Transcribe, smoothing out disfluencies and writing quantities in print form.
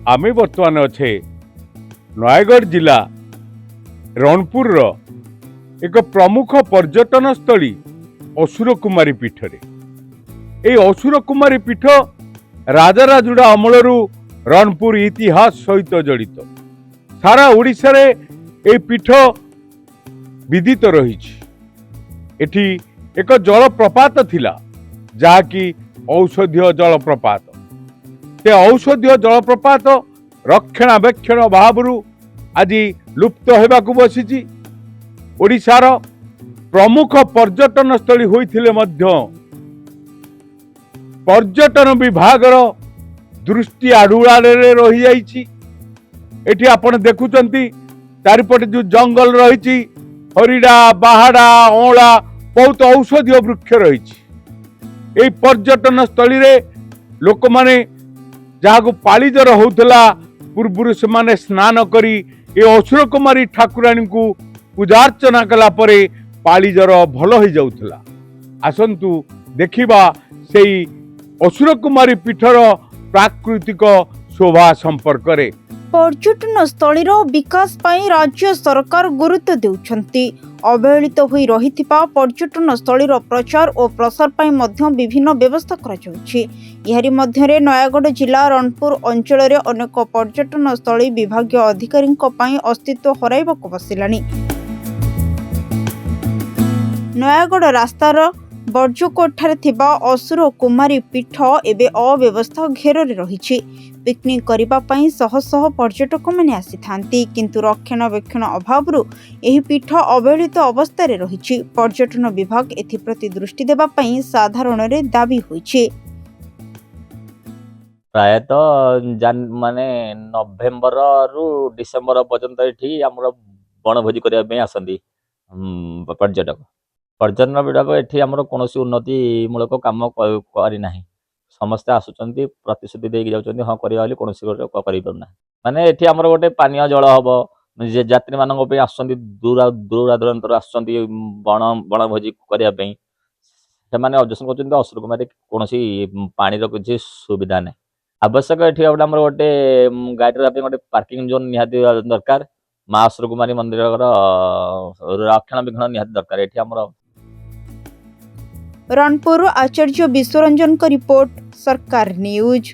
आमे बर्तमान अच्छे नयगढ़ जिला रणपुर एक प्रमुख पर्यटन स्थली असुर कुमारी पीठ रे असुर कुमारी पीठ राजाराजुड़ा अमलरू रणपुर इतिहास सहित जड़ित सारा ओडिशा रे ए पीठ विदित रही एठी एक जलप्रपात थिला जाकी औषधीय जलप्रपात से औषधीय जलप्रपात रक्षणाबेक्षण अभाव आज लुप्त होगाकू बसी ओडिशार प्रमुख पर्यटन स्थली होइथिले मध्य पर्यटन विभाग दृष्टि आडुआड़े रही जाइछि। एठी आपण देखुचंती चारिपटे जो जंगल रही हरिडा बाहाडा अँला बहुत औषधीय वृक्ष रही पर्यटन स्थली रे लोक माने जहाँ पालीजर होउथला पूर्व से माने स्नान करी ए असुर कुमारी ठाकुराणी को पूजार्चना कला परे पालीजर भल हो जाउथला। आसंतु देखिबा सेई असुर कुमारी पीठर प्राकृतिक शोभा संपर्क रे। पर्यटन स्थलीर विकास पाई राज्य सरकार गुरुत्व देउछंती। अवहेलित होई रहिथिबा पर्यटन स्थलीर प्रचार और प्रसार पाई मध्य विभिन्न व्यवस्था करा जाउछि। एहारी मध्यरे नयागढ़ जिला रणपुर अंचल रे अनेक पर्यटन स्थली विभागीय अधिकारी पाई अस्तित्व हराइबाकू बसिलानी। नयागढ़ रास्तार बर्जुकोट थिबा असुर कुमारी पीठ एबे अव्यवस्था घेर रही। पिकनिक करिबा पई शह शह पर्यटक माने आसी थांती किंतु रक्षणाबेक्षण अभावरु एही पीठ अवहेलित अवस्था रे रही। पर्यटन विभाग एथि प्रति दृष्टि देबा पई साधारण रे दाबी होईछि। प्रायतः माने नवेम्बर रु डिसेम्बर पर्यंत एठी हमर बनभोजी करिया पई आसंती पर्यटक। पर्यटन विभाग एठी हमर कोनोसी उन्नति मूलक काम करि नाही। समस्त आसुचंती प्रतिश्रुति देकी जाउचंती हां करिया वाली कोनोसी करि परना। माने एठी हमर गोटे पानीय जल हबो जे यात्री मानक पे आसुचंती दूर दूरांतर आसुचंती बनभोजी करिया पई से माने ऑब्जेक्शन करचंती असुर कुमारी कोनोसी पानी रो किछि सुविधा नै। आवश्यक एठी हमर गोटे गाड़ी रा पे गोटे पार्किंग जोन निहाती दरकार। मां असुर कुमारी मंदिर रक्षणाबेक्षण निहाती दरकार एठी हमर। रणपुर आचार्य विश्वरंजन का रिपोर्ट, सरकार न्यूज।